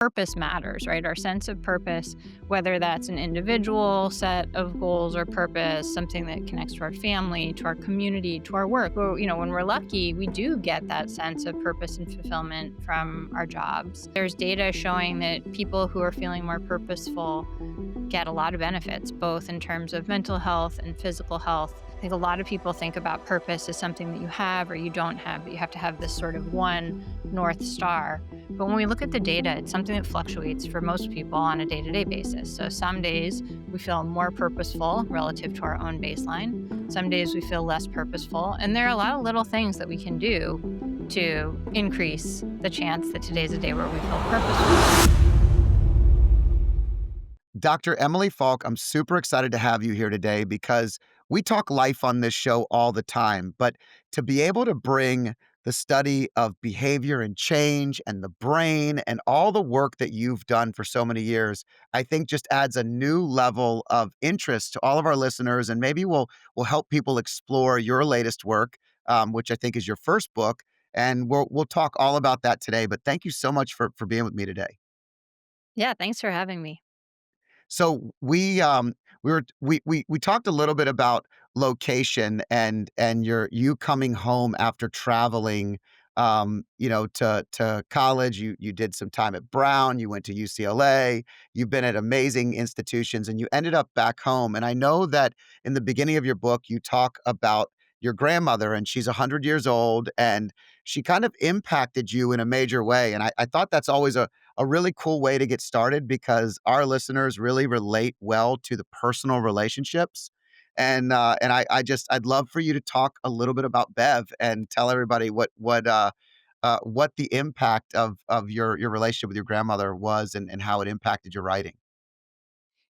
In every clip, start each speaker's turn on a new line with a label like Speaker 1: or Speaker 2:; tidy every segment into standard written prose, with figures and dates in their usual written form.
Speaker 1: purpose matters, right? Our sense of purpose, whether that's an individual set of goals or purpose, something that connects to our family, to our community, to our work. Well, when we're lucky, we do get that sense of purpose and fulfillment from our jobs. There's data showing that people who are feeling more purposeful get a lot of benefits, both in terms of mental health and physical health. I think a lot of people think about purpose as something that you have or you don't have, but you have to have this sort of one North Star. But when we look at the data, it's something that fluctuates for most people on a day-to-day basis. So some days we feel more purposeful relative to our own baseline. Some days we feel less purposeful. And there are a lot of little things that we can do to increase the chance that today's a day where we feel purposeful.
Speaker 2: Dr. Emily Falk, I'm super excited to have you here today because we talk life on this show all the time, but to be able to bring the study of behavior and change and the brain and all the work that you've done for so many years, I think just adds a new level of interest to all of our listeners, and maybe we'll help people explore your latest work, which I think is your first book, and we'll talk all about that today. But thank you so much for being with me today.
Speaker 1: Yeah, thanks for having me.
Speaker 2: So we talked a little bit about location and you coming home after traveling, to college. You did some time at Brown, you went to UCLA, you've been at amazing institutions, and you ended up back home. And I know that in the beginning of your book, you talk about your grandmother, and she's 100 years old, and she kind of impacted you in a major way. And I thought that's always a really cool way to get started because our listeners really relate well to the personal relationships. And I'd love for you to talk a little bit about Bev and tell everybody what the impact of your relationship with your grandmother was and how it impacted your writing.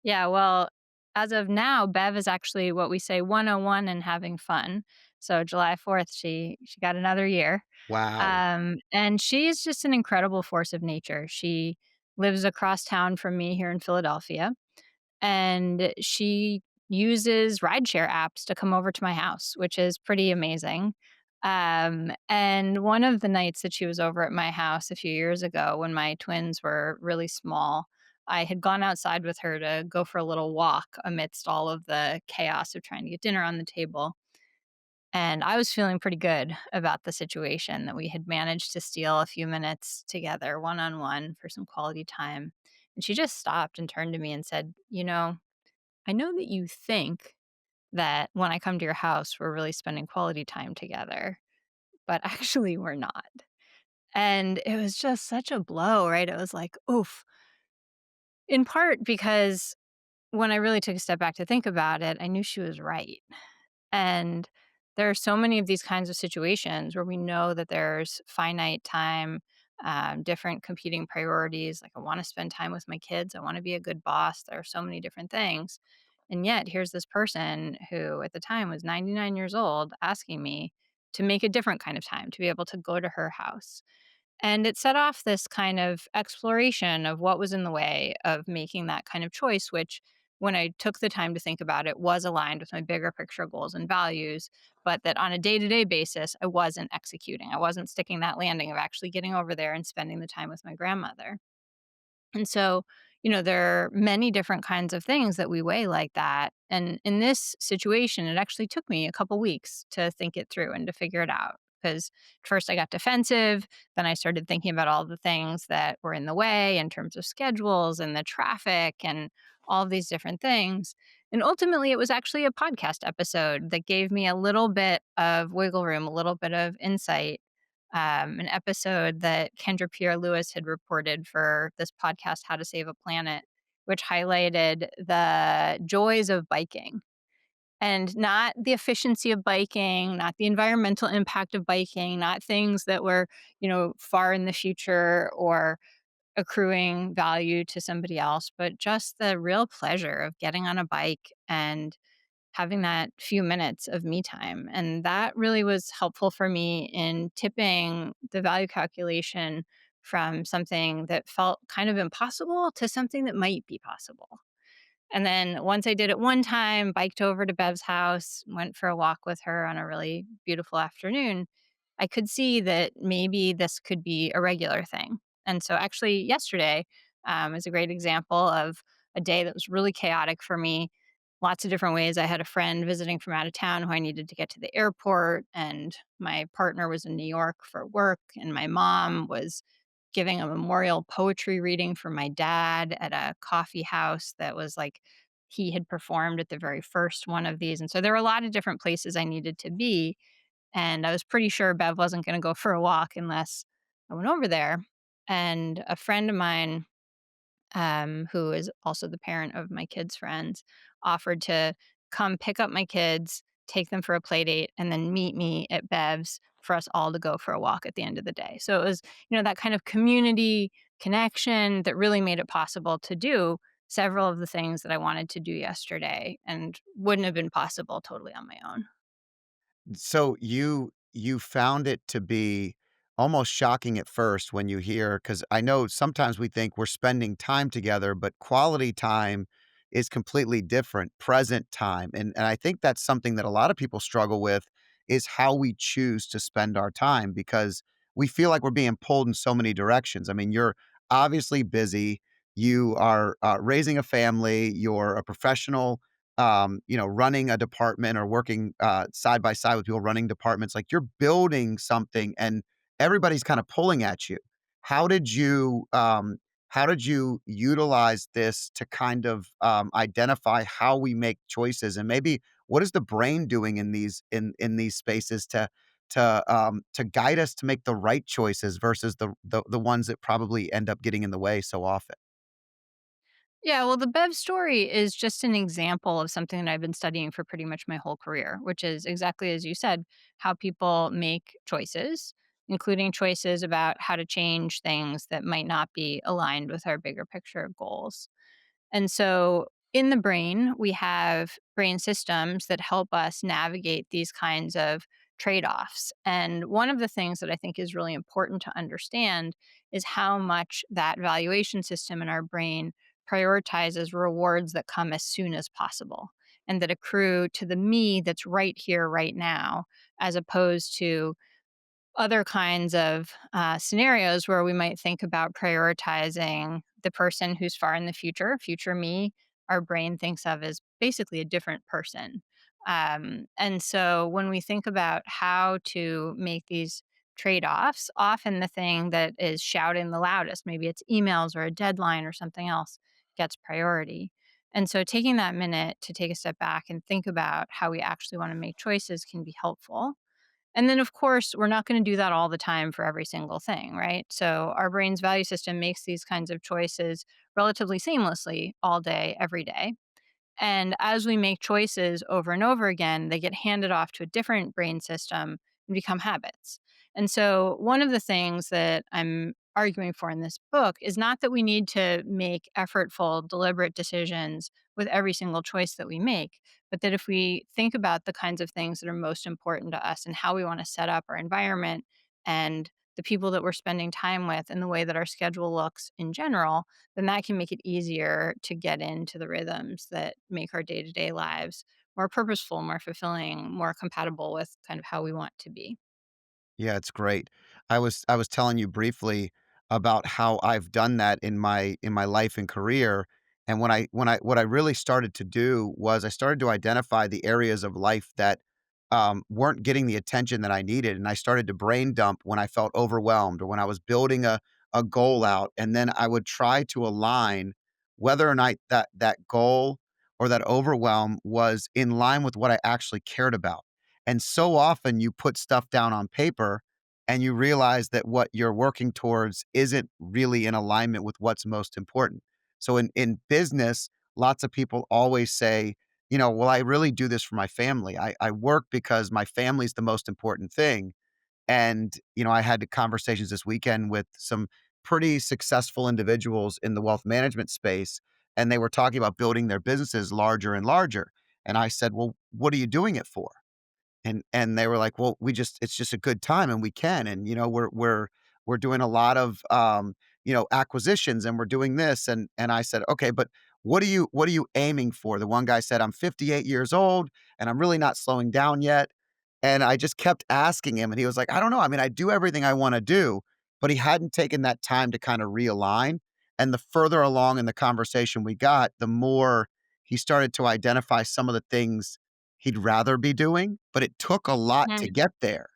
Speaker 1: Yeah, well, as of now, Bev is actually what we say 101 and having fun. So July 4th, she got another year.
Speaker 2: Wow.
Speaker 1: And she's just an incredible force of nature. She lives across town from me here in Philadelphia, and she uses rideshare apps to come over to my house, which is pretty amazing. And one of the nights that she was over at my house a few years ago when my twins were really small, I had gone outside with her to go for a little walk amidst all of the chaos of trying to get dinner on the table. And I was feeling pretty good about the situation that we had managed to steal a few minutes together, one on one, for some quality time. And she just stopped and turned to me and said, I know that you think that when I come to your house, we're really spending quality time together, but actually we're not. And it was just such a blow, right? It was like, oof, in part because when I really took a step back to think about it, I knew she was right. And there are so many of these kinds of situations where we know that there's finite time, different competing priorities. Like, I want to spend time with my kids. I want to be a good boss. There are so many different things. And yet, here's this person who at the time was 99 years old asking me to make a different kind of time, to be able to go to her house. And it set off this kind of exploration of what was in the way of making that kind of choice, which, when I took the time to think about it, was aligned with my bigger picture goals and values, but that on a day to day basis, I wasn't executing. I wasn't sticking that landing of actually getting over there and spending the time with my grandmother. And so, there are many different kinds of things that we weigh like that. And in this situation, it actually took me a couple weeks to think it through and to figure it out. Because first I got defensive, then I started thinking about all the things that were in the way in terms of schedules and the traffic and all of these different things. And ultimately, it was actually a podcast episode that gave me a little bit of wiggle room, a little bit of insight, an episode that Kendra Pierre Lewis had reported for this podcast, How to Save a Planet, which highlighted the joys of biking and not the efficiency of biking, not the environmental impact of biking, not things that were, far in the future or accruing value to somebody else, but just the real pleasure of getting on a bike and having that few minutes of me time. And that really was helpful for me in tipping the value calculation from something that felt kind of impossible to something that might be possible. And then once I did it one time, biked over to Bev's house, went for a walk with her on a really beautiful afternoon, I could see that maybe this could be a regular thing. And so, actually, yesterday is a great example of a day that was really chaotic for me. Lots of different ways. I had a friend visiting from out of town who I needed to get to the airport, and my partner was in New York for work, and my mom was giving a memorial poetry reading for my dad at a coffee house that was like he had performed at the very first one of these. And so there were a lot of different places I needed to be. And I was pretty sure Bev wasn't going to go for a walk unless I went over there. And a friend of mine, who is also the parent of my kids' friends, offered to come pick up my kids, take them for a play date, and then meet me at Bev's for us all to go for a walk at the end of the day. So it was, that kind of community connection that really made it possible to do several of the things that I wanted to do yesterday and wouldn't have been possible totally on my own.
Speaker 2: So you found it to be almost shocking at first when you hear, because I know sometimes we think we're spending time together, but quality time is completely different, present time. And I think that's something that a lot of people struggle with is how we choose to spend our time because we feel like we're being pulled in so many directions. I mean, you're obviously busy. You are raising a family. You're a professional, running a department or working side by side with people running departments, like you're building something and everybody's kind of pulling at you. How did you how did you utilize this to kind of identify how we make choices and maybe what is the brain doing in these spaces to guide us to make the right choices versus the ones that probably end up getting in the way so often?
Speaker 1: Yeah, well, the Bev story is just an example of something that I've been studying for pretty much my whole career, which is exactly as you said, how people make choices, including choices about how to change things that might not be aligned with our bigger picture goals. And so in the brain, we have brain systems that help us navigate these kinds of trade offs. And one of the things that I think is really important to understand is how much that valuation system in our brain prioritizes rewards that come as soon as possible and that accrue to the me that's right here, right now, as opposed to other kinds of scenarios where we might think about prioritizing the person who's far in the future, future me, our brain thinks of as basically a different person. And so when we think about how to make these trade offs, often the thing that is shouting the loudest, maybe it's emails or a deadline or something else, gets priority. And so taking that minute to take a step back and think about how we actually want to make choices can be helpful. And then, of course, we're not going to do that all the time for every single thing, right? So, our brain's value system makes these kinds of choices relatively seamlessly all day, every day. And as we make choices over and over again, they get handed off to a different brain system and become habits. And so, one of the things that I'm arguing for in this book is not that we need to make effortful, deliberate decisions with every single choice that we make, but that if we think about the kinds of things that are most important to us and how we want to set up our environment and the people that we're spending time with and the way that our schedule looks in general, then that can make it easier to get into the rhythms that make our day to day lives more purposeful, more fulfilling, more compatible with kind of how we want to be.
Speaker 2: Yeah, it's great. I was telling you briefly about how I've done that in my life and career, and when I what I really started to do was I started to identify the areas of life that, weren't getting the attention that I needed, and I started to brain dump when I felt overwhelmed or when I was building a goal out, and then I would try to align whether or not that goal or that overwhelm was in line with what I actually cared about. And so often you put stuff down on paper and you realize that what you're working towards isn't really in alignment with what's most important. So in business, lots of people always say, well, I really do this for my family. I work because my family's the most important thing. And, I had conversations this weekend with some pretty successful individuals in the wealth management space, and they were talking about building their businesses larger and larger. And I said, well, what are you doing it for? And they were like, "Well, we just it's just a good time and we can, and, we're doing a lot of, acquisitions and we're doing this," and I said, "Okay, but what are you aiming for?" The one guy said, "I'm 58 years old and I'm really not slowing down yet." And I just kept asking him and he was like, "I don't know. I mean, I do everything I wanna do, but he hadn't taken that time to kinda realign, and the further along in the conversation we got, the more he started to identify some of the things he'd rather be doing, but it took a lot to
Speaker 1: Mhm.
Speaker 2: get there,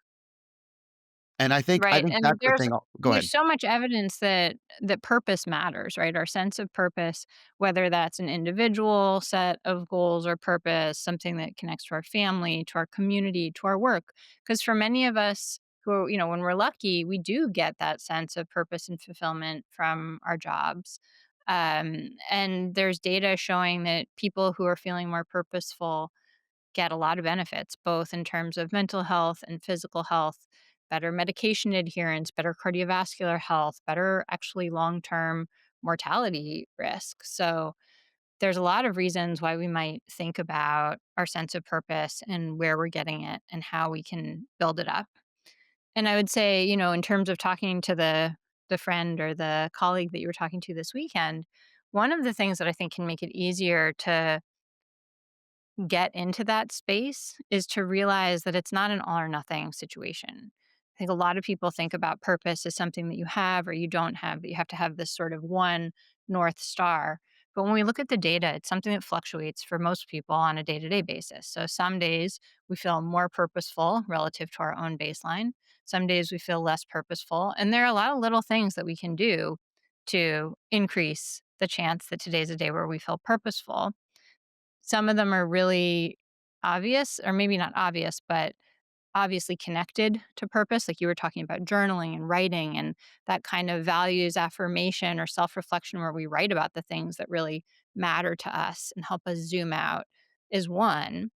Speaker 2: and I
Speaker 1: Right,
Speaker 2: think
Speaker 1: and
Speaker 2: that's the thing. Oh, go
Speaker 1: there's
Speaker 2: ahead.
Speaker 1: so much evidence that purpose matters, right? Our sense of purpose, whether that's an individual set of goals or purpose, something that connects to our family, to our community, to our work. Because for many of us who, when we're lucky, we do get that sense of purpose and fulfillment from our jobs. And there's data showing that people who are feeling more purposeful get a lot of benefits, both in terms of mental health and physical health, better medication adherence, better cardiovascular health, better actually long term mortality risk. So, there's a lot of reasons why we might think about our sense of purpose and where we're getting it and how we can build it up. And I would say, in terms of talking to the friend or the colleague that you were talking to this weekend, one of the things that I think can make it easier to get into that space is to realize that it's not an all or nothing situation. I think a lot of people think about purpose as something that you have or you don't have, that you have to have this sort of one North Star. But when we look at the data, it's something that fluctuates for most people on a day to day basis. So some days we feel more purposeful relative to our own baseline. Some days we feel less purposeful. And there are a lot of little things that we can do to increase the chance that today's a day where we feel purposeful. Some of them are really obvious, or maybe not obvious, but obviously connected to purpose. Like you were talking about journaling and writing and that kind of values affirmation or self reflection where we write about the things that really matter to us and help us zoom out is one.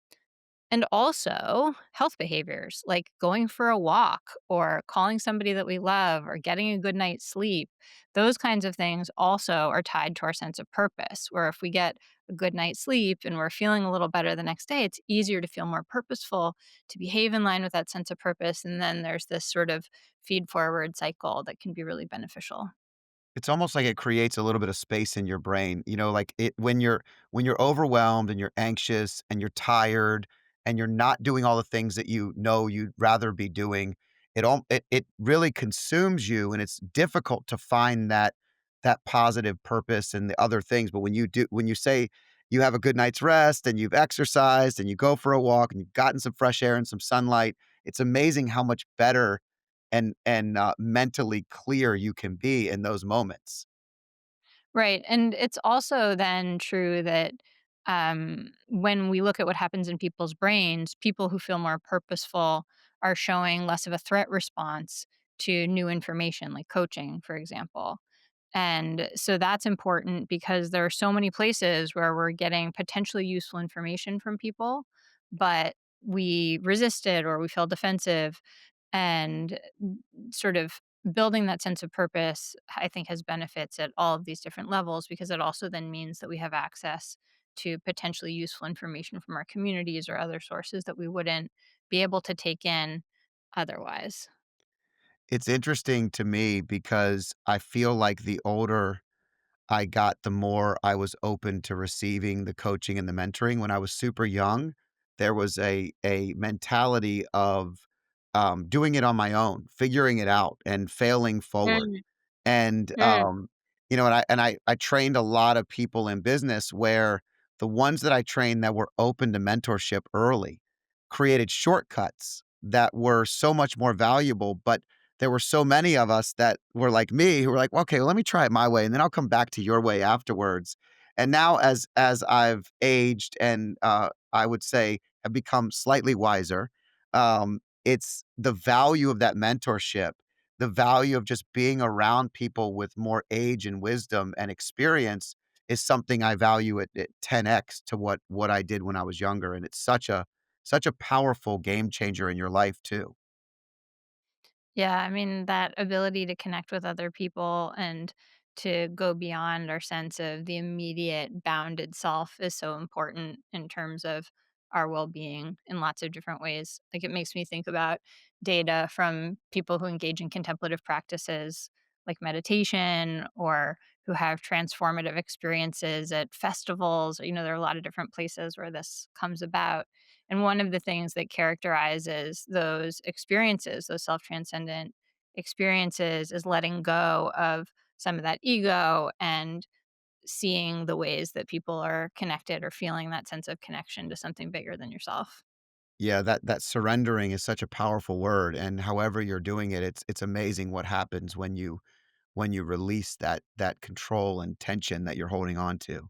Speaker 1: And also health behaviors like going for a walk or calling somebody that we love or getting a good night's sleep. Those kinds of things also are tied to our sense of purpose. Where if we get a good night's sleep and we're feeling a little better the next day, it's easier to feel more purposeful, to behave in line with that sense of purpose. And then there's this sort of feed forward cycle that can be really beneficial.
Speaker 2: It's almost like it creates a little bit of space in your brain, like it when you're overwhelmed and you're anxious and you're tired and you're not doing all the things that you know you'd rather be doing, it really consumes you and it's difficult to find that positive purpose and the other things. But when you say you have a good night's rest and you've exercised and you go for a walk and you've gotten some fresh air and some sunlight, it's amazing how much better and mentally clear you can be in those moments.
Speaker 1: Right. And it's also then true that when we look at what happens in people's brains, people who feel more purposeful are showing less of a threat response to new information, like coaching, for example. And so that's important because there are so many places where we're getting potentially useful information from people, but we resist it or we feel defensive. And sort of building that sense of purpose, I think, has benefits at all of these different levels because it also then means that we have access to potentially useful information from our communities or other sources that we wouldn't be able to take in otherwise.
Speaker 2: It's interesting to me because I feel like the older I got, the more I was open to receiving the coaching and the mentoring. When I was super young, there was a mentality of, doing it on my own, figuring it out, and failing forward.
Speaker 1: Mm,
Speaker 2: And,
Speaker 1: mm.
Speaker 2: I trained a lot of people in business where the ones that I trained that were open to mentorship early created shortcuts that were so much more valuable, but there were so many of us that were like me who were like, "Well, okay, well, let me try it my way, and then I'll come back to your way afterwards." And now as I've aged and, I would say have become slightly wiser, it's the value of that mentorship, the value of just being around people with more age and wisdom and experience is something I value at 10x to what I did when I was younger, and it's such a powerful game changer in your life too.
Speaker 1: Yeah, I mean, that ability to connect with other people and to go beyond our sense of the immediate bounded self is so important in terms of our well being in lots of different ways. Like, it makes me think about data from people who engage in contemplative practices like meditation or who have transformative experiences at festivals. There are a lot of different places where this comes about. And one of the things that characterizes those experiences, those self transcendent experiences is letting go of some of that ego and seeing the ways that people are connected or feeling that sense of connection to something bigger than yourself.
Speaker 2: Yeah, that surrendering is such a powerful word, and however you're doing it, it's amazing what happens when you release that control and tension that you're holding on to.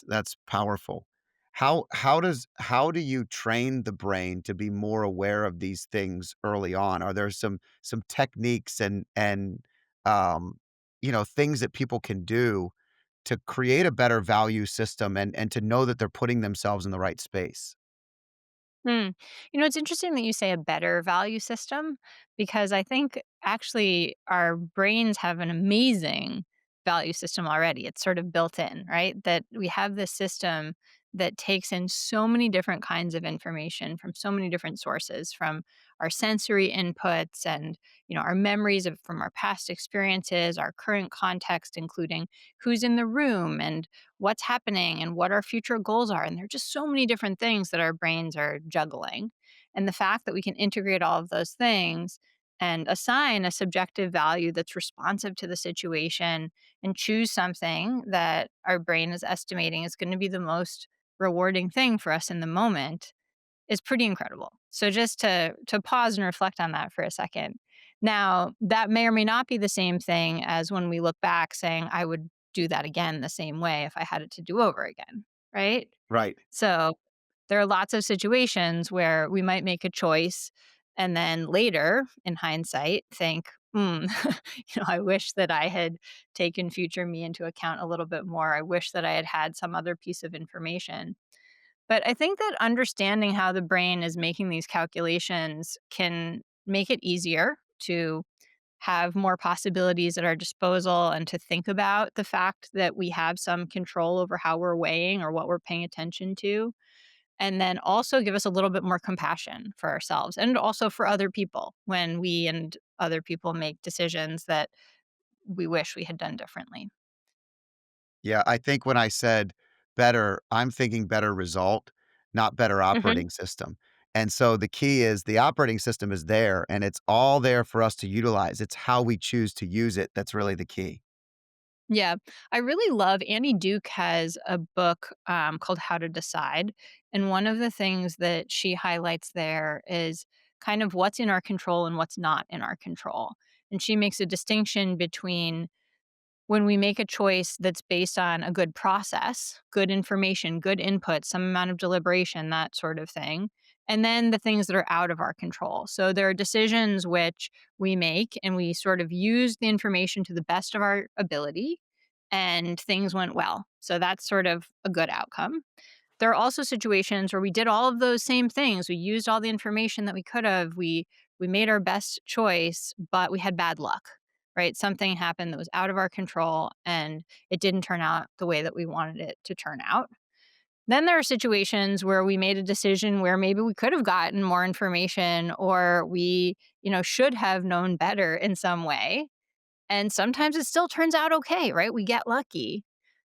Speaker 2: That's powerful. How do you train the brain to be more aware of these things early on? Are there some techniques and, um, things that people can do to create a better value system and to know that they're putting themselves in the right space?
Speaker 1: Hmm. It's interesting that you say a better value system because I think actually our brains have an amazing value system already. It's sort of built in, right? That we have this system that takes in so many different kinds of information from so many different sources, from our sensory inputs and our memories from our past experiences, our current context, including who's in the room and what's happening and what our future goals are. And there are just so many different things that our brains are juggling. And the fact that we can integrate all of those things and assign a subjective value that's responsive to the situation and choose something that our brain is estimating is going to be the most rewarding thing for us in the moment is pretty incredible. So just to pause and reflect on that for a second. Now, that may or may not be the same thing as when we look back saying I would do that again the same way if I had it to do over again, right?
Speaker 2: Right.
Speaker 1: So there are lots of situations where we might make a choice and then later in hindsight think, I wish that I had taken future me into account a little bit more. I wish that I had had some other piece of information. But I think that understanding how the brain is making these calculations can make it easier to have more possibilities at our disposal and to think about the fact that we have some control over how we're weighing or what we're paying attention to. And then also give us a little bit more compassion for ourselves and also for other people when we and other people make decisions that we wish we had done differently.
Speaker 2: Yeah, I think when I said better, I'm thinking better result, not better
Speaker 1: Mhm.
Speaker 2: operating system. And so the key is the operating system is there and it's all there for us to utilize. It's how we choose to use it that's really the key.
Speaker 1: Yeah, I really love Annie Duke has a book called How to Decide. And one of the things that she highlights there is kind of what's in our control and what's not in our control. And she makes a distinction between when we make a choice that's based on a good process, good information, good input, some amount of deliberation, that sort of thing, and then the things that are out of our control. So there are decisions which we make and we sort of use the information to the best of our ability and things went well. So that's sort of a good outcome. There are also situations where we did all of those same things. We used all the information that we could have. We made our best choice, but we had bad luck, right? Something happened that was out of our control and it didn't turn out the way that we wanted it to turn out. Then there are situations where we made a decision where maybe we could have gotten more information or we, should have known better in some way. And sometimes it still turns out okay, right? We get lucky.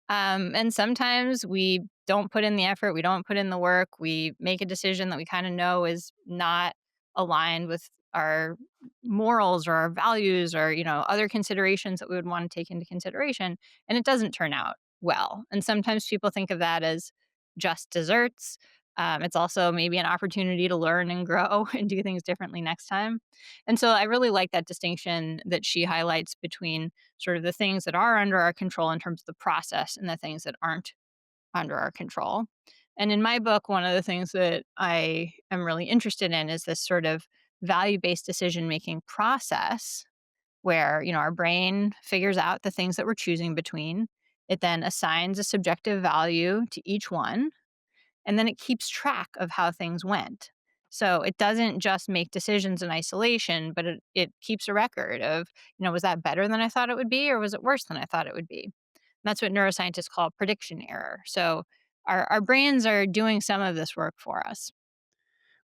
Speaker 1: And sometimes we don't put in the effort, we don't put in the work, we make a decision that we kind of know is not aligned with our morals or our values or, other considerations that we would want to take into consideration. And it doesn't turn out well. And sometimes people think of that as just desserts. It's also maybe an opportunity to learn and grow and do things differently next time. And so I really like that distinction that she highlights between sort of the things that are under our control in terms of the process and the things that aren't under our control. And in my book, one of the things that I am really interested in is this sort of value based decision making process where, our brain figures out the things that we're choosing between. It then assigns a subjective value to each one and then it keeps track of how things went. So it doesn't just make decisions in isolation, but it keeps a record of, was that better than I thought it would be, or was it worse than I thought it would be? And that's what neuroscientists call prediction error. So our brains are doing some of this work for us.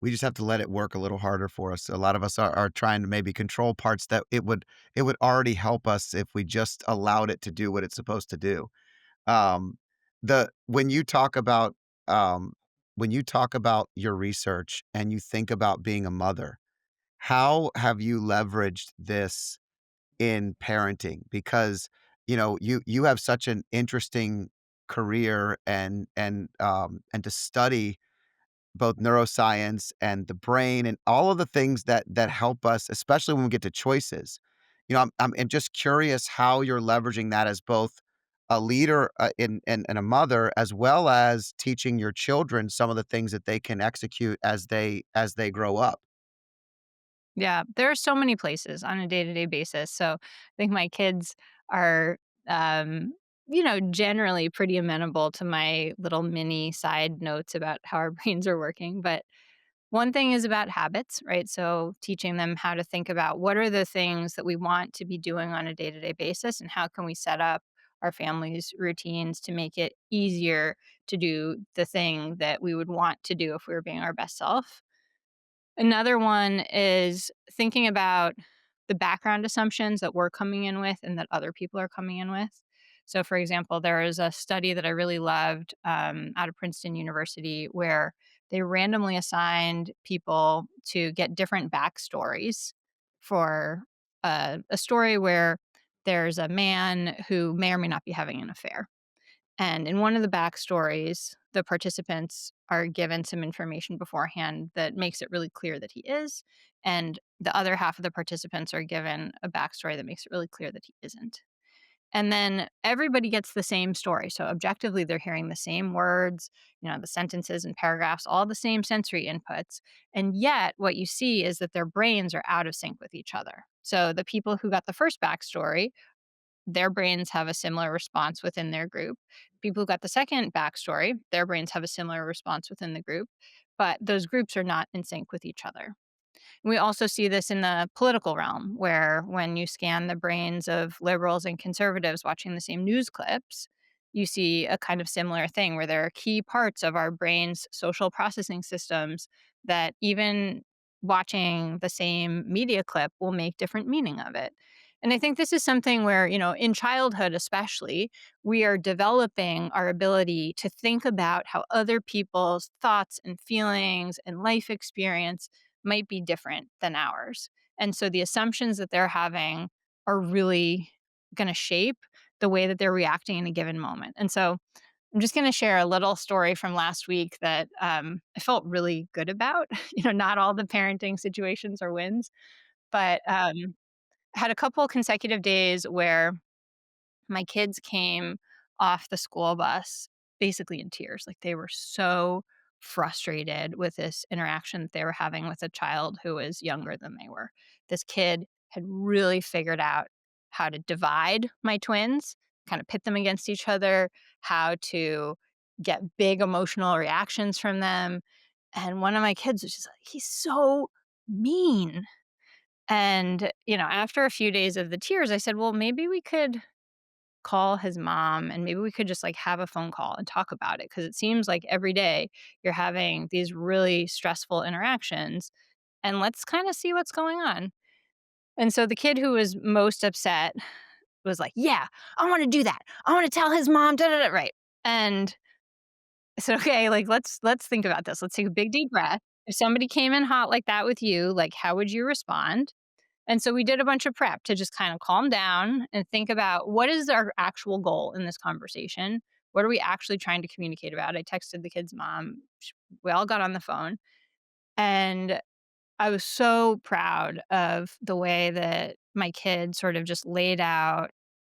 Speaker 2: We just have to let it work a little harder for us. A lot of us are trying to maybe control parts that it would already help us if we just allowed it to do what it's supposed to do. Um, the um, when you talk about your research and you think about being a mother, How have you leveraged this in parenting? Because, you have such an interesting career and to study both neuroscience and the brain and all of the things that help us, especially when we get to choices. I'm just curious how you're leveraging that as both a leader, and a mother, as well as teaching your children some of the things that they can execute as they grow up.
Speaker 1: Yeah, there are so many places on a day-to-day basis. So I think my kids are, um, generally pretty amenable to my little mini side notes about how our brains are working. But one thing is about habits, right? So teaching them how to think about what are the things that we want to be doing on a day-to-day basis and how can we set up our family's routines to make it easier to do the thing that we would want to do if we were being our best self. Another one is thinking about the background assumptions that we're coming in with and that other people are coming in with. So, for example, there is a study that I really loved out of Princeton University where they randomly assigned people to get different backstories for a story where there's a man who may or may not be having an affair. And in one of the backstories, the participants are given some information beforehand that makes it really clear that he is. And the other half of the participants are given a backstory that makes it really clear that he isn't. And then everybody gets the same story. So objectively, they're hearing the same words, the sentences and paragraphs, all the same sensory inputs. And yet, what you see is that their brains are out of sync with each other. So the people who got the first backstory, their brains have a similar response within their group. People who got the second backstory, their brains have a similar response within the group, but those groups are not in sync with each other. We also see this in the political realm, where when you scan the brains of liberals and conservatives watching the same news clips, you see a kind of similar thing where there are key parts of our brain's social processing systems that even watching the same media clip will make different meaning of it. And I think this is something where, in childhood especially, we are developing our ability to think about how other people's thoughts and feelings and life experience might be different than ours. And so the assumptions that they're having are really going to shape the way that they're reacting in a given moment. And so I'm just going to share a little story from last week that I felt really good about. Not all the parenting situations are wins, but had a couple consecutive days where my kids came off the school bus basically in tears. Like they were so frustrated with this interaction that they were having with a child who was younger than they were. This kid had really figured out how to divide my twins, kind of pit them against each other, how to get big emotional reactions from them. And one of my kids was just like, he's so mean. And, after a few days of the tears, I said, well, maybe we could call his mom and maybe we could just like have a phone call and talk about it because it seems like every day you're having these really stressful interactions and let's kind of see what's going on. And so the kid who was most upset was like, "Yeah, I want to do that. I want to tell his mom da da da." Right. And I said, "Okay, like let's think about this. Let's take a big deep breath. If somebody came in hot like that with you, like how would you respond?" And so we did a bunch of prep to just kind of calm down and think about what is our actual goal in this conversation? What are we actually trying to communicate about? I texted the kid's mom. We all got on the phone. And I was so proud of the way that my kid sort of just laid out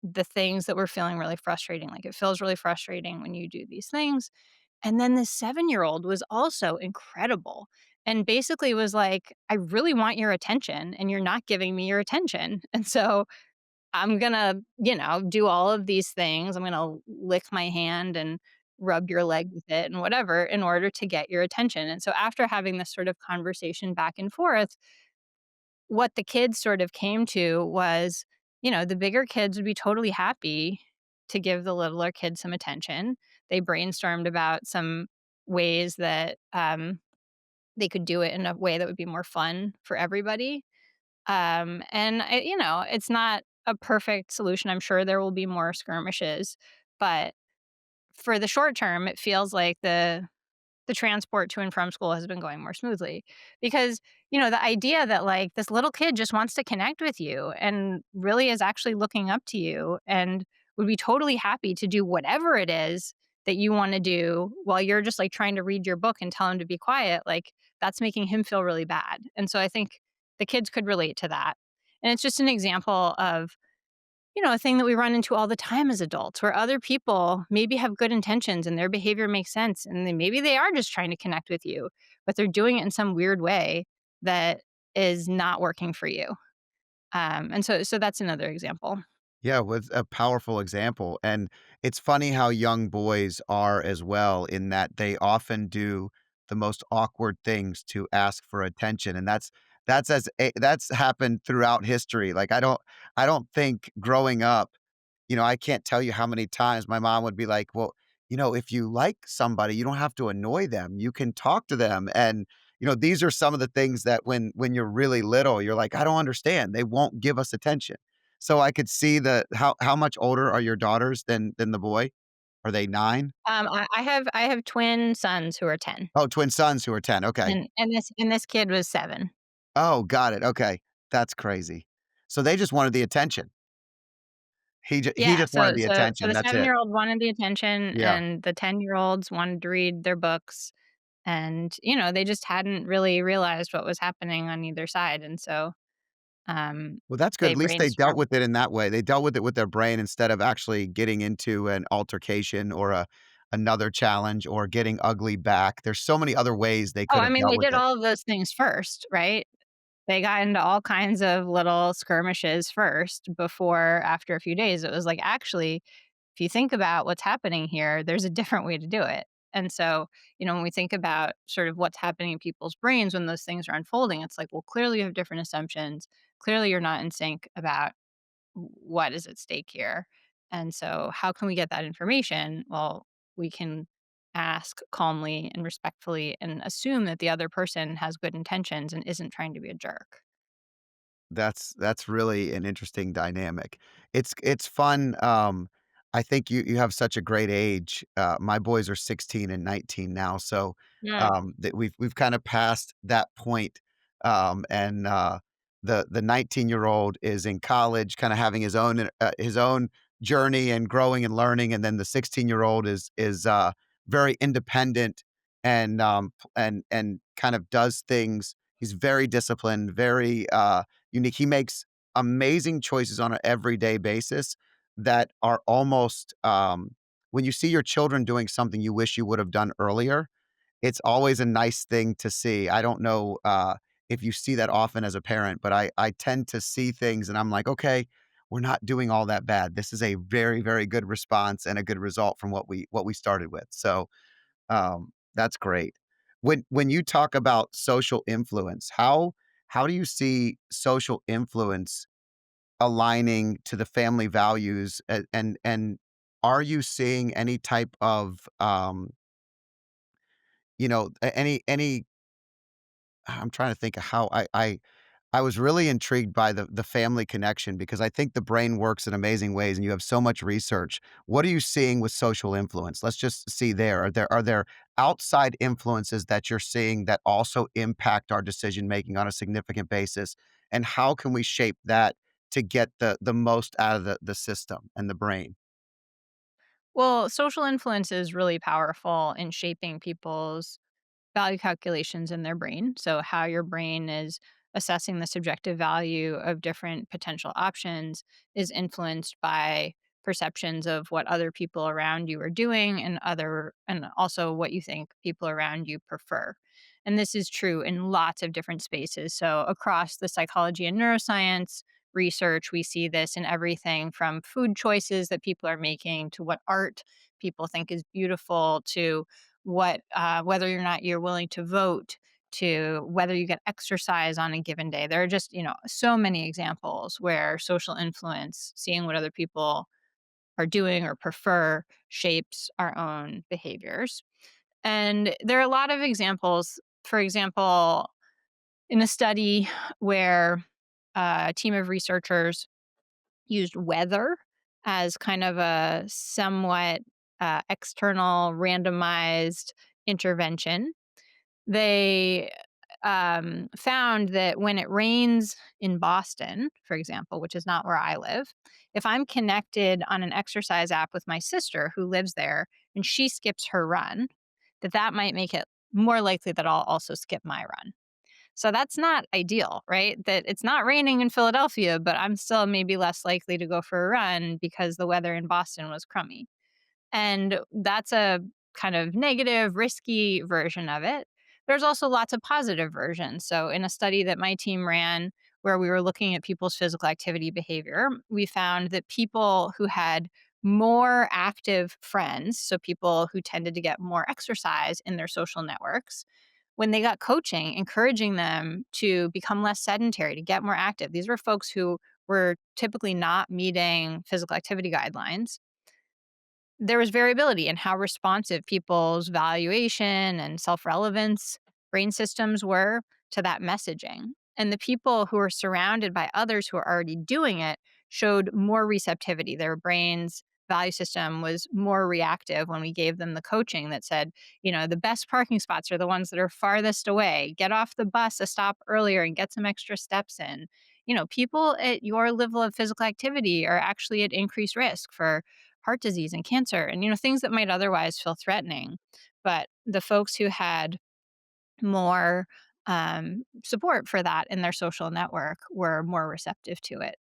Speaker 1: the things that were feeling really frustrating. Like it feels really frustrating when you do these things. And then this 7-year-old was also incredible and basically was like, "I really want your attention and you're not giving me your attention. And so I'm gonna, do all of these things. I'm gonna lick my hand and rub your leg with it and whatever in order to get your attention." And so after having this sort of conversation back and forth, what the kids sort of came to was, the bigger kids would be totally happy to give the littler kids some attention. They brainstormed about some ways that they could do it in a way that would be more fun for everybody. It's not a perfect solution. I'm sure there will be more skirmishes, but for the short term, it feels like the the transport to and from school has been going more smoothly. Because, the idea that like this little kid just wants to connect with you and really is actually looking up to you and would be totally happy to do whatever it is that you want to do while you're just like trying to read your book and tell him to be quiet, like that's making him feel really bad. And so I think the kids could relate to that. And it's just an example of, a thing that we run into all the time as adults where other people maybe have good intentions and their behavior makes sense and maybe they are just trying to connect with you, but they're doing it in some weird way that is not working for you. And so that's another example.
Speaker 2: Yeah, with a powerful example, and it's funny how young boys are as well in that they often do the most awkward things to ask for attention, and that's happened throughout history. Like, I don't think growing up, I can't tell you how many times my mom would be like, "Well, if you like somebody, you don't have to annoy them. You can talk to them." And, these are some of the things that when you're really little, you're like, "I don't understand. They won't give us attention." So I could see the how much older are your daughters than the boy? Are they 9?
Speaker 1: I have twin sons who are 10,
Speaker 2: Oh, twin sons who are 10, okay.
Speaker 1: and this kid was 7.
Speaker 2: Oh, got it, okay. That's crazy. So they just wanted the attention. He
Speaker 1: Yeah,
Speaker 2: just wanted
Speaker 1: so
Speaker 2: the
Speaker 1: so so
Speaker 2: attention,
Speaker 1: the
Speaker 2: that's it.
Speaker 1: seven-year-old wanted the attention,
Speaker 2: Yeah.
Speaker 1: and the 10-year-olds wanted to read their books, and, they just hadn't really realized what was happening on either side, and so,
Speaker 2: Well, that's good.
Speaker 1: they
Speaker 2: At least they dealt
Speaker 1: brainstormed.
Speaker 2: with it in that way. They dealt with it with their brain instead of actually getting into an altercation or another challenge or getting ugly back. There's so many other ways they
Speaker 1: Oh,
Speaker 2: could
Speaker 1: I
Speaker 2: have
Speaker 1: mean,
Speaker 2: dealt
Speaker 1: they
Speaker 2: with
Speaker 1: did
Speaker 2: it.
Speaker 1: all of those things first, right? They got into all kinds of little skirmishes first before after a few days, it was like, "Actually, if you think about what's happening here, there's a different way to do it." And so, when we think about sort of what's happening in people's brains when those things are unfolding, it's like, well, clearly you have different assumptions. Clearly you're not in sync about what is at stake here. And so, how can we get that information? Well, we can ask calmly and respectfully and assume that the other person has good intentions and isn't trying to be a jerk.
Speaker 2: That's really an interesting dynamic. It's fun, I think you have such a great age. My boys are 16 and 19 now, so,
Speaker 1: Yeah.
Speaker 2: that we've kinda passed that point, and, the 19-year-old is in college, kinda having his own journey and growing and learning, and then the 16-year-old is very independent and, and kind of does things. He's very disciplined, very, unique. He makes amazing choices on an everyday basis that are almost, when you see your children doing something you wish you would have done earlier, it's always a nice thing to see. I don't know, if you see that often as a parent, but I tend to see things and I'm like, "Okay, we're not doing all that bad. This is a very, very good response and a good result from what we started with." So, that's great. When you talk about social influence, how do you see social influence aligning to the family values, and are you seeing any type of, any I'm trying to think of how I was really intrigued by the family connection because I think the brain works in amazing ways, and you have so much research. What are you seeing with social influence? Let's just see there. Are there outside influences that you're seeing that also impact our decision making on a significant basis? And how can we shape that to get the most out of the system and the brain?
Speaker 1: Well, social influence is really powerful in shaping people's value calculations in their brain. So, how your brain is assessing the subjective value of different potential options is influenced by perceptions of what other people around you are doing and also what you think people around you prefer. And this is true in lots of different spaces. So, across the psychology and neuroscience research, we see this in everything from food choices that people are making to what art people think is beautiful to whether or not you're willing to vote to whether you get exercise on a given day. There are just, so many examples where social influence, seeing what other people are doing or prefer, shapes our own behaviors. And there are a lot of examples. For example, in a study where a team of researchers used weather as kind of a somewhat external, randomized intervention. They found that when it rains in Boston, for example, which is not where I live, if I'm connected on an exercise app with my sister who lives there and she skips her run, that might make it more likely that I'll also skip my run. So that's not ideal, right? That it's not raining in Philadelphia, but I'm still maybe less likely to go for a run because the weather in Boston was crummy. And that's a kind of negative, risky version of it. There's also lots of positive versions. So, in a study that my team ran where we were looking at people's physical activity behavior, we found that people who had more active friends, so people who tended to get more exercise in their social networks, when they got coaching, encouraging them to become less sedentary, to get more active, these were folks who were typically not meeting physical activity guidelines. There was variability in how responsive people's valuation and self relevance brain systems were to that messaging. And the people who were surrounded by others who were already doing it showed more receptivity. Their brain's value system was more reactive when we gave them the coaching that said, the best parking spots are the ones that are farthest away. Get off the bus a stop earlier and get some extra steps in. People at your level of physical activity are actually at increased risk for heart disease and cancer and things that might otherwise feel threatening. But the folks who had more support for that in their social network were more receptive to it.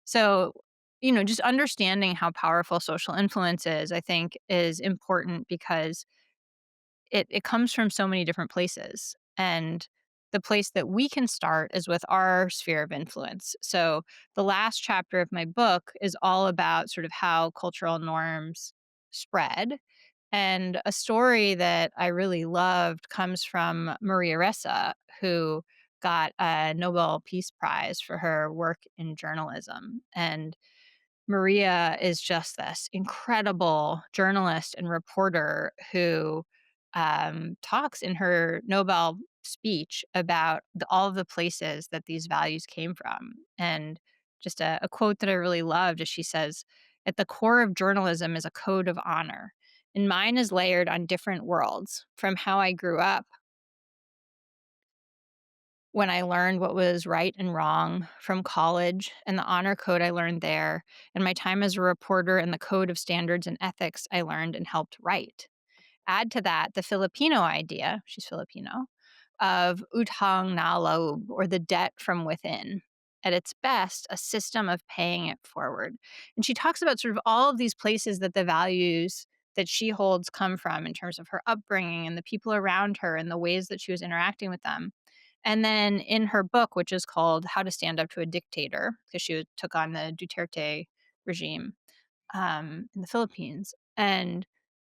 Speaker 1: So just understanding how powerful social influence is, I think, is important because it comes from so many different places. And the place that we can start is with our sphere of influence. So the last chapter of my book is all about sort of how cultural norms spread. And a story that I really loved comes from Maria Ressa, who got a Nobel Peace Prize for her work in journalism. And Maria is just this incredible journalist and reporter who talks in her Nobel speech about all of the places that these values came from. And just a quote that I really loved is she says, "At the core of journalism is a code of honor, and mine is layered on different worlds from how I grew up when I learned what was right and wrong from college and the honor code I learned there, and my time as a reporter and the code of standards and ethics I learned and helped write. Add to that the Filipino idea, she's Filipino, of utang na loob, or the debt from within. At its best, a system of paying it forward." And she talks about sort of all of these places that the values that she holds come from in terms of her upbringing and the people around her and the ways that she was interacting with them. And then in her book, which is called How to Stand Up to a Dictator, because she took on the Duterte regime in the Philippines. And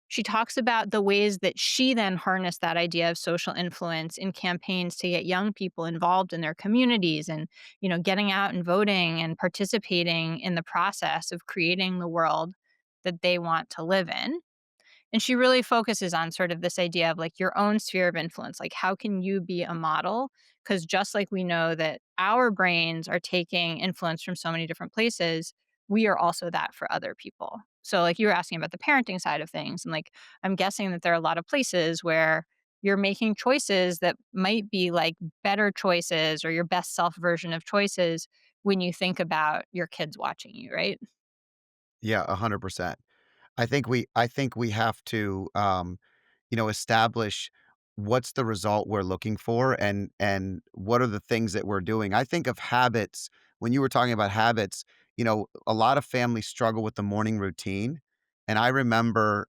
Speaker 1: she talks about the ways that she then harnessed that idea of social influence in campaigns to get young people involved in their communities and, getting out and voting and participating in the process of creating the world that they want to live in. And she really focuses on sort of this idea of like your own sphere of influence. Like, how can you be a model? Because just like we know that our brains are taking influence from so many different places, we are also that for other people. So, like, you were asking about the parenting side of things. And like, I'm guessing that there are a lot of places where you're making choices that might be like better choices or your best self version of choices when you think about your kids watching you, right?
Speaker 2: Yeah, 100%. I think we have to, establish what's the result we're looking for and what are the things that we're doing. I think of habits when you were talking about habits, a lot of families struggle with the morning routine, and I remember,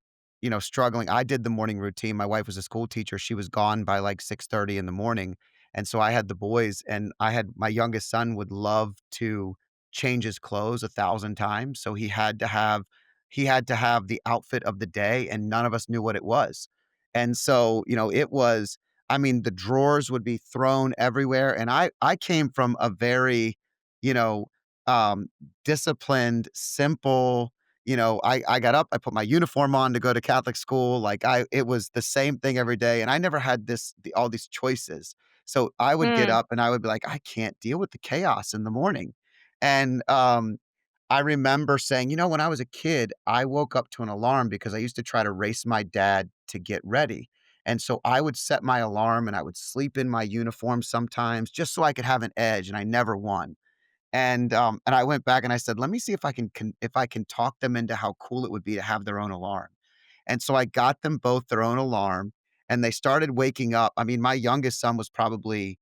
Speaker 2: struggling. I did the morning routine. My wife was a school teacher. She was gone by like 6:30 in the morning, and so I had the boys, and I had my youngest son would love to change his clothes 1,000 times, so he had to have the outfit of the day, and none of us knew what it was. And so, it was I mean, the drawers would be thrown everywhere, and I came from a very, you know, um, disciplined, simple, I got up, I put my uniform on to go to Catholic school, like, I it was the same thing every day, and I never had all these choices. So, I would get
Speaker 1: Mm.
Speaker 2: up and I would be like, "I can't deal with the chaos in the morning." And, I remember saying, when I was a kid, I woke up to an alarm because I used to try to race my dad to get ready. And so I would set my alarm and I would sleep in my uniform sometimes just so I could have an edge, and I never won. And I went back and I said, "Let me see if if I can talk them into how cool it would be to have their own alarm." And so I got them both their own alarm, and they started waking up. I mean, my youngest son was probably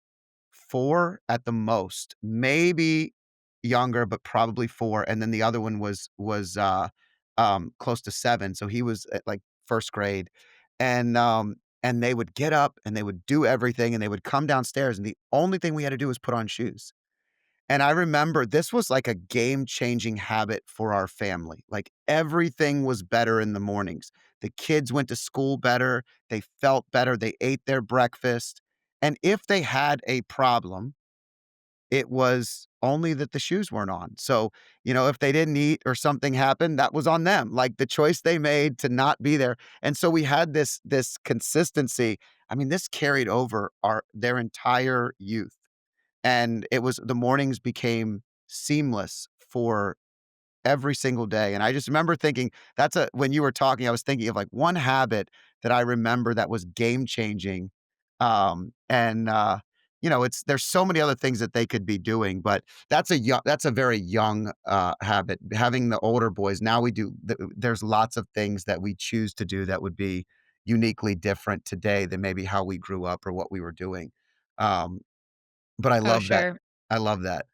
Speaker 2: 4 at the most, maybe younger, but probably 4, and then the other one was close to 7, so he was at, like, 1st grade, and they would get up, and they would do everything, and they would come downstairs, and the only thing we had to do was put on shoes. And I remember this was like a game-changing habit for our family. Like, everything was better in the mornings. The kids went to school better, they felt better, they ate their breakfast, and if they had a problem, it was only that the shoes weren't on. So, if they didn't eat or something happened, that was on them, like, the choice they made to not be there, and so we had this consistency. I mean, this carried over their entire youth. And it was the mornings became seamless for every single day, and I just remember thinking that's a when you were talking, I was thinking of, like, one habit that I remember that was game changing, and, it's there's so many other things that they could be doing, but that's a very young, habit. Having the older boys, now we do there's lots of things that we choose to do that would be uniquely different today than maybe how we grew up or what we were doing, um but I
Speaker 1: Oh,
Speaker 2: love that.
Speaker 1: sure.
Speaker 2: I love that.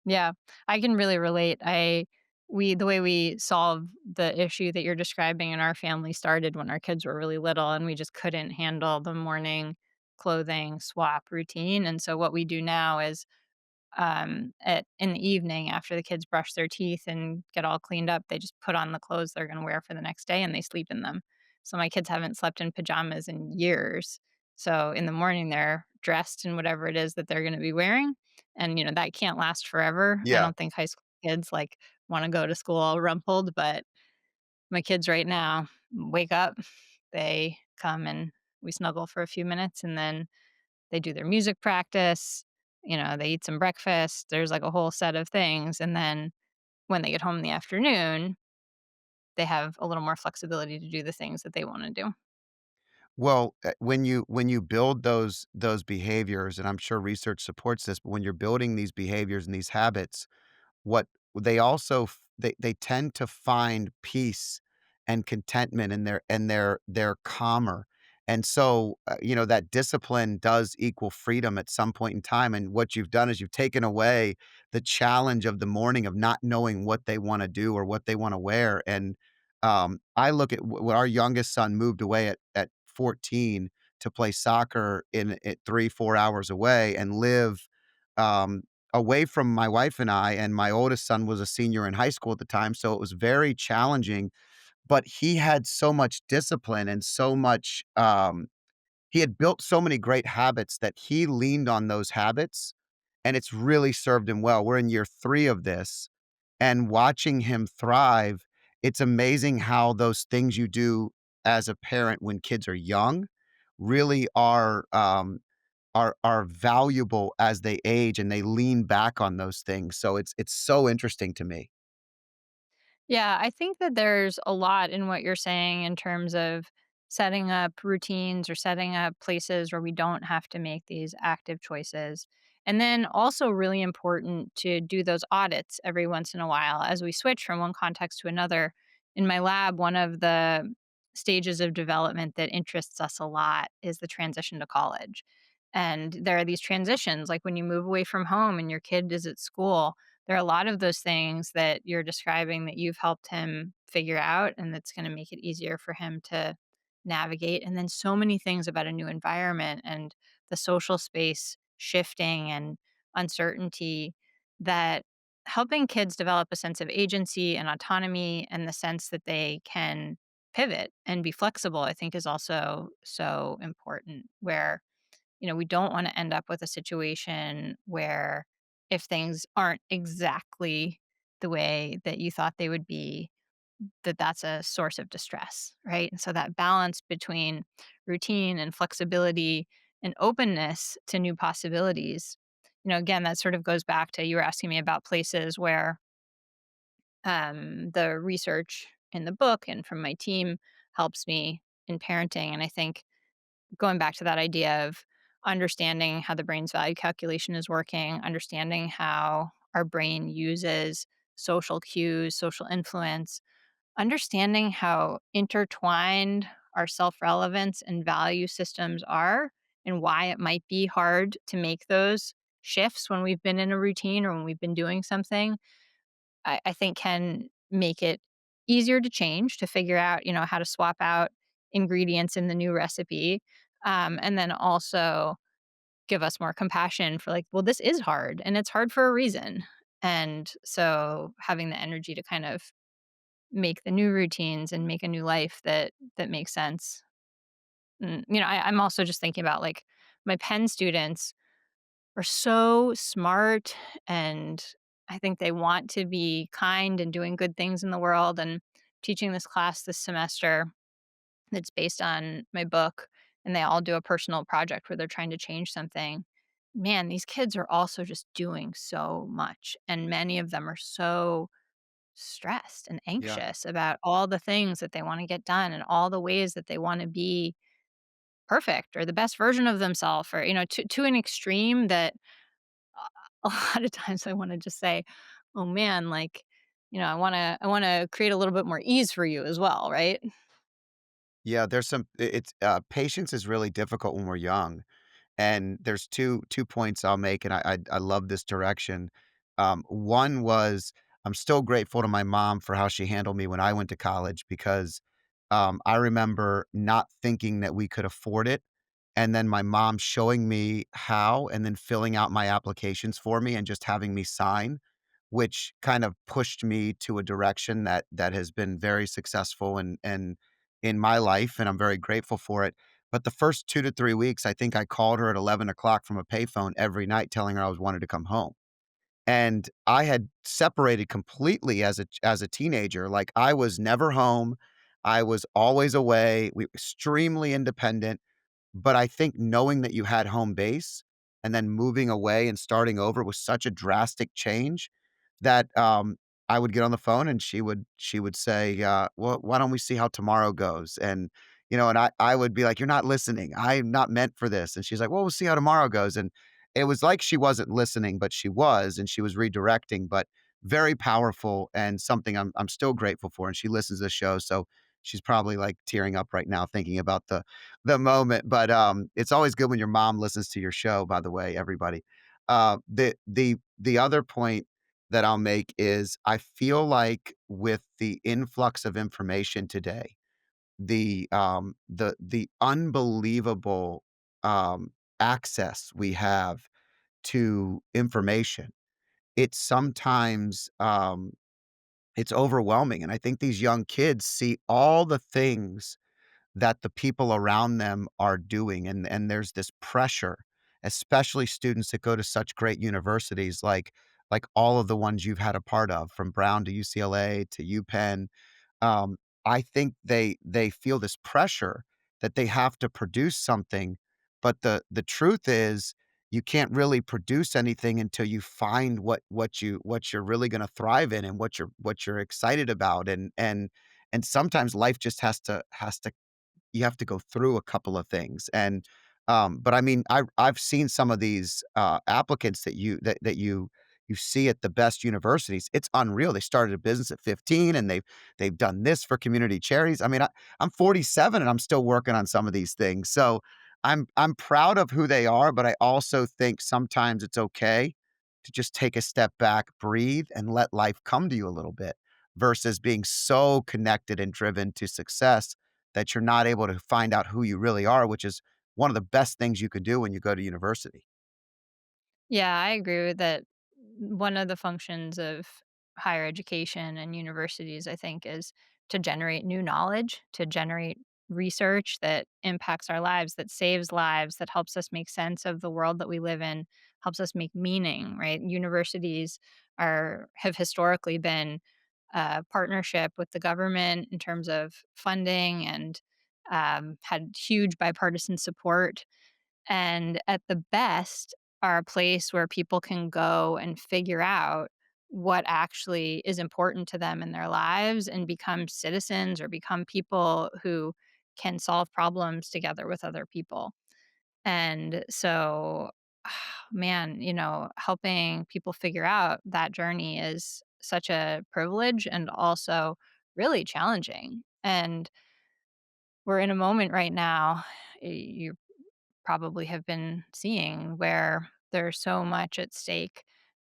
Speaker 1: Yeah, I can really relate. The way we solve the issue that you're describing in our family started when our kids were really little and we just couldn't handle the morning clothing swap routine. And so what we do now is at in the evening after the kids brush their teeth and get all cleaned up, they just put on the clothes they're going to wear for the next day and they sleep in them. So my kids haven't slept in pajamas in years. So in the morning they're dressed in whatever it is that they're going to be wearing, and that can't last forever. I
Speaker 2: Yeah.
Speaker 1: don't think high school kids like want to go to school all rumpled, but my kids right now wake up, they come and we snuggle for a few minutes and then they do their music practice, they eat some breakfast, there's, like, a whole set of things, and then when they get home in the afternoon, they have a little more flexibility to do the things that they wanna do.
Speaker 2: Well, when you build those behaviors, and I'm sure research supports this, but when you're building these behaviors and these habits, what they also they tend to find peace and contentment, and they're calmer. And so, that discipline does equal freedom at some point in time, and what you've done is you've taken away the challenge of the morning of not knowing what they wanna do or what they wanna wear, and, I look at when our youngest son moved away at 14 to play soccer in at 3, 4 hours away and live, um, away from my wife and I, and my oldest son was a senior in high school at the time, so it was very challenging, but he had so much discipline and so much, he had built so many great habits that he leaned on those habits, and it's really served him well. We're in year 3 of this, and watching him thrive, it's amazing how those things you do as a parent when kids are young really are valuable as they age, and they lean back on those things, so it's so interesting to me.
Speaker 1: Yeah, I think that there's a lot in what you're saying in terms of setting up routines or setting up places where we don't have to make these active choices. And then also, really important to do those audits every once in a while as we switch from one context to another. In my lab, one of the stages of development that interests us a lot is the transition to college. And there are these transitions, like when you move away from home and your kid is at school, there are a lot of those things that you're describing that you've helped him figure out, and that's gonna make it easier for him to navigate, and then so many things about a new environment and the social space shifting and uncertainty, that helping kids develop a sense of agency and autonomy and the sense that they can pivot and be flexible, I think is also so important, where we don't want to end up with a situation where if things aren't exactly the way that you thought they would be, that's a source of distress, right? And so that balance between routine and flexibility and openness to new possibilities, again, that sort of goes back to you were asking me about places where the research in the book and from my team helps me in parenting. And I think going back to that idea of understanding how the brain's value calculation is working, understanding how our brain uses social cues, social influence, understanding how intertwined our self relevance and value systems are, and why it might be hard to make those shifts when we've been in a routine or when we've been doing something, I think can make it easier to change, to figure out, how to swap out ingredients in the new recipe. And then also give us more compassion for like, well, this is hard and it's hard for a reason. And so having the energy to kind of make the new routines and make a new life that makes sense. I'm also just thinking about like my Penn students are so smart, and I think they want to be kind and doing good things in the world. And teaching this class this semester that's based on my book, and they all do a personal project where they're trying to change something. Man, these kids are also just doing so much, and many of them are so stressed and
Speaker 2: Yeah.
Speaker 1: anxious about all the things that they want to get done and all the ways that they want to be perfect or the best version of themselves, or to an extreme that a lot of times I want to just say, oh man, like, I want to create a little bit more ease for you as well, right?
Speaker 2: Yeah, there's some it's, patience is really difficult when we're young. And there's two points I'll make, and I love this direction. One was I'm still grateful to my mom for how she handled me when I went to college because, I remember not thinking that we could afford it, and then my mom showing me how, and then filling out my applications for me and just having me sign, which kind of pushed me to a direction that has been very successful and in my life, and I'm very grateful for it. But the first 2 to 3 weeks, I think I called her at 11 o'clock from a payphone every night telling her I was wanted to come home. And I had separated completely as a teenager, like, I was never home, I was always away, we extremely independent, but I think knowing that you had home base and then moving away and starting over was such a drastic change that, I would get on the phone and she would say, "Well, why don't we see how tomorrow goes?" And I would be like, "You're not listening. I'm not meant for this." And she's like, "Well, we'll see how tomorrow goes." And it was like she wasn't listening, but she was, and she was redirecting, but very powerful and something I'm still grateful for. And she listens to the show, so she's probably, like, tearing up right now thinking about the moment, but, it's always good when your mom listens to your show, by the way, everybody. The other point that I'll make is I feel like with the influx of information today, the unbelievable, access we have to information, it's sometimes, it's overwhelming, and I think these young kids see all the things that the people around them are doing, and there's this pressure, especially students that go to such great universities like all of the ones you've had a part of, from Brown to UCLA to UPenn. um, I think they feel this pressure that they have to produce something, but the truth is you can't really produce anything until you find what you're really gonna thrive in and what you're excited about, and sometimes life just has to you have to go through a couple of things. But I mean, I've seen some of these, applicants that you see at the best universities. It's unreal. They started a business at 15 and they've done this for community charities. I mean, I'm 47 and I'm still working on some of these things. So I'm proud of who they are, but I also think sometimes it's okay to just take a step back, breathe, and let life come to you a little bit versus being so connected and driven to success that you're not able to find out who you really are, which is one of the best things you could do when you go to university.
Speaker 1: Yeah, I agree with that. One of the functions of higher education and universities, I think, is to generate new knowledge, to generate research that impacts our lives, that saves lives, that helps us make sense of the world that we live in, helps us make meaning, right? Universities have historically been a partnership with the government in terms of funding, and had huge bipartisan support, and at the best are a place where people can go and figure out what actually is important to them in their lives and become citizens or become people who can solve problems together with other people. And so, man, helping people figure out that journey is such a privilege and also really challenging. And we're in a moment right now, you probably have been seeing, where there's so much at stake.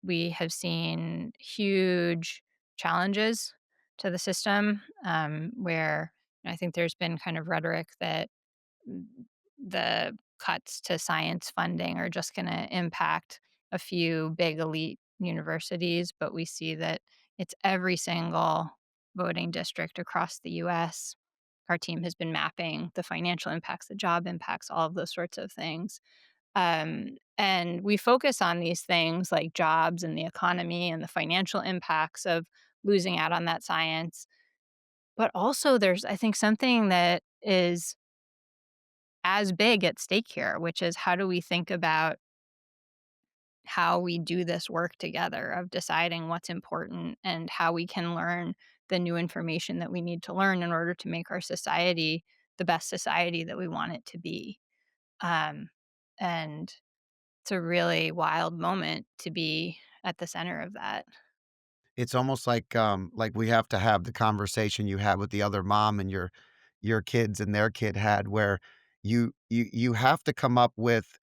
Speaker 1: We have seen huge challenges to the system, where I think there's been kind of rhetoric that mm, the cuts to science funding are just going to impact a few big elite universities, but we see that it's every single voting district across the US. Our team has been mapping the financial impacts, the job impacts, all of those sorts of things. And we focus on these things like jobs and the economy and the financial impacts of losing out on that science. But also, there's, I think, something that is as big at stake here, which is how do we think about how we do this work together of deciding what's important and how we can learn the new information that we need to learn in order to make our society the best society that we want it to be. Um, and it's a really wild moment to be at the center of that.
Speaker 2: It's almost like we have to have the conversation you had with the other mom and your kids and their kid had where you have to come up with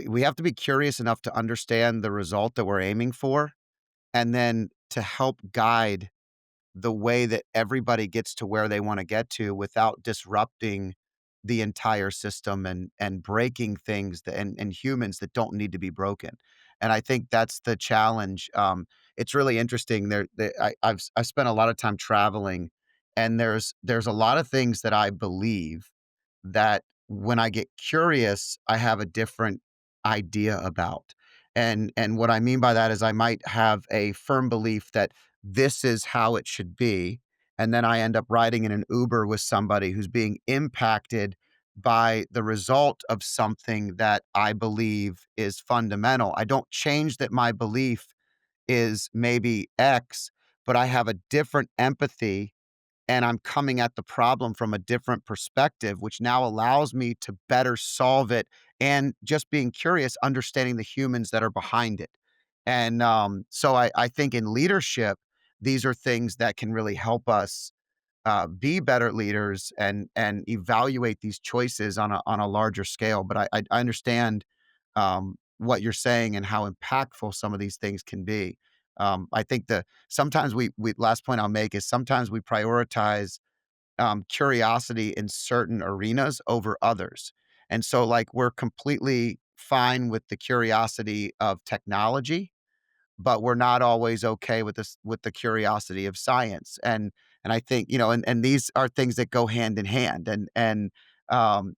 Speaker 2: we have to be curious enough to understand the result that we're aiming for, and then to help guide the way that everybody gets to where they wanna get to without disrupting the entire system and breaking things that and humans that don't need to be broken. And I think that's the challenge. It's really interesting there I've spent a lot of time traveling, and there's a lot of things that I believe that when I get curious, I have a different idea about. And what I mean by that is I might have a firm belief that this is how it should be, and then I end up riding in an Uber with somebody who's being impacted by the result of something that I believe is fundamental. I don't change that my belief is maybe X, but I have a different empathy and I'm coming at the problem from a different perspective, which now allows me to better solve it and just being curious, understanding the humans that are behind it. And so I think in leadership, these are things that can really help us be better leaders and evaluate these choices on a larger scale. But I understand what you're saying and how impactful some of these things can be. I think the sometimes we last point I'll make is sometimes we prioritize curiosity in certain arenas over others, and so like we're completely fine with the curiosity of technology, but we're not always okay with this with the curiosity of science. And I think, and these are things that go hand in hand.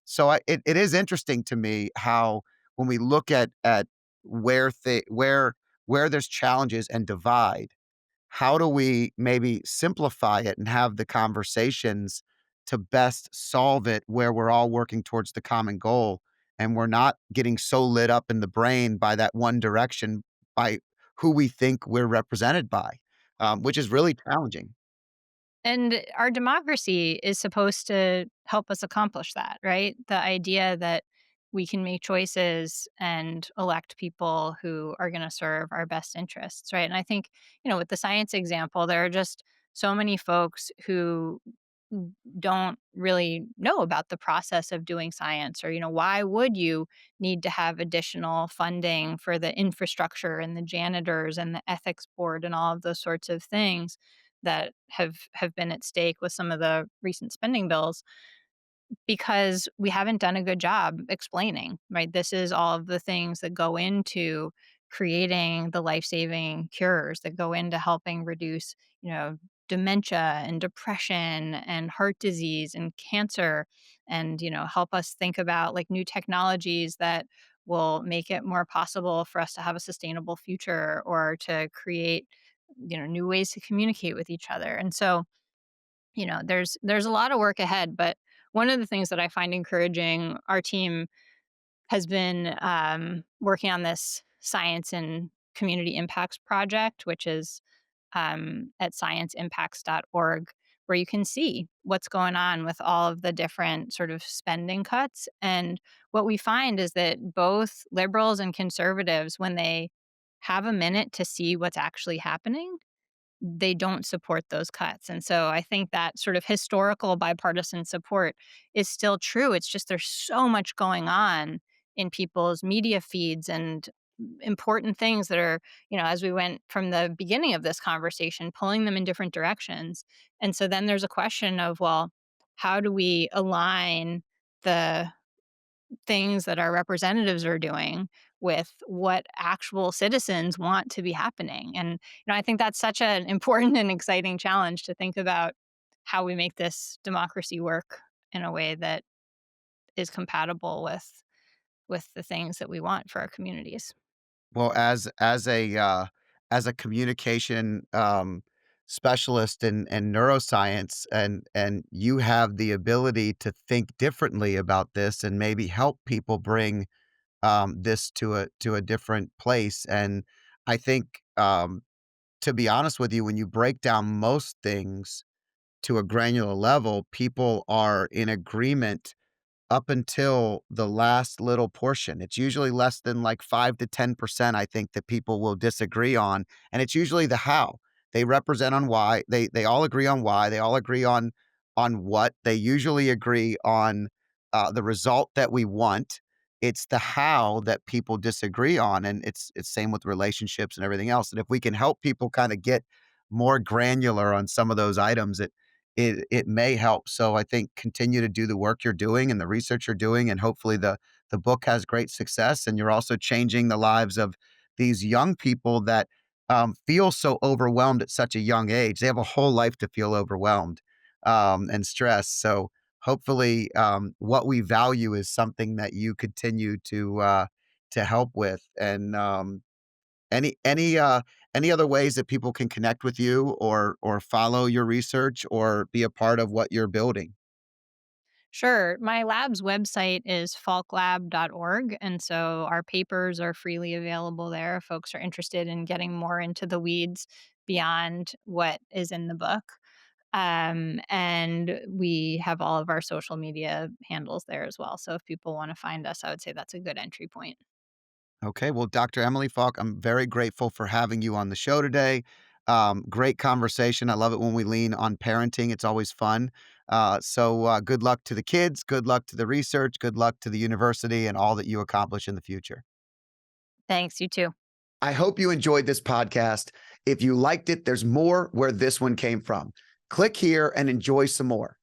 Speaker 2: So it is interesting to me how when we look at where where there's challenges and divide, how do we maybe simplify it and have the conversations to best solve it where we're all working towards the common goal and we're not getting so lit up in the brain by that one direction by who we think we're represented by, which is really challenging.
Speaker 1: And our democracy is supposed to help us accomplish that, right? The idea that we can make choices and elect people who are going to serve our best interests, right? And I think, with the science example, there are just so many folks who don't really know about the process of doing science, or why would you need to have additional funding for the infrastructure and the janitors and the ethics board and all of those sorts of things that have been at stake with some of the recent spending bills, because we haven't done a good job explaining, right? This is all of the things that go into creating the life-saving cures, that go into helping reduce, dementia and depression and heart disease and cancer, and, help us think about like new technologies that will make it more possible for us to have a sustainable future or to create, new ways to communicate with each other. And so, there's a lot of work ahead, but one of the things that I find encouraging, our team has been working on this science and community impacts project, which is at scienceimpacts.org, where you can see what's going on with all of the different sort of spending cuts. And what we find is that both liberals and conservatives, when they have a minute to see what's actually happening, they don't support those cuts. And so I think that sort of historical bipartisan support is still true. It's just there's so much going on in people's media feeds and important things that are, as we went from the beginning of this conversation, pulling them in different directions. And so then there's a question of, well, how do we align the things that our representatives are doing with what actual citizens want to be happening? And I think that's such an important and exciting challenge to think about how we make this democracy work in a way that is compatible with the things that we want for our communities.
Speaker 2: Well, as a communication, specialist in neuroscience, and you have the ability to think differently about this and maybe help people bring, this to a different place, and I think, to be honest with you, when you break down most things to a granular level, people are in agreement up until the last little portion. It's usually less than like 5 to 10%, I think, that people will disagree on, and it's usually the how. They represent on why. They all agree on why. They all agree on what. They usually agree on, the result that we want. It's the how that people disagree on, and it's same with relationships and everything else, and if we can help people kinda get more granular on some of those items, it may help. So I think continue to do the work you're doing and the research you're doing, and hopefully the book has great success. And you're also changing the lives of these young people that, feel so overwhelmed at such a young age. They have a whole life to feel overwhelmed, and stressed. So hopefully, what we value is something that you continue to help with. And any any, uh any other ways that people can connect with you or follow your research or be a part of what you're building?
Speaker 1: Sure. My lab's website is falklab.org. And so our papers are freely available there if folks are interested in getting more into the weeds beyond what is in the book. And we have all of our social media handles there as well. So if people want to find us, I would say that's a good entry point.
Speaker 2: Okay, well, Dr. Emily Falk, I'm very grateful for having you on the show today. Great conversation. I love it when we lean on parenting. It's always fun. Good luck to the kids. Good luck to the research. Good luck to the university and all that you accomplish in the future.
Speaker 1: Thanks. You too.
Speaker 2: I hope you enjoyed this podcast. If you liked it, there's more where this one came from. Click here and enjoy some more.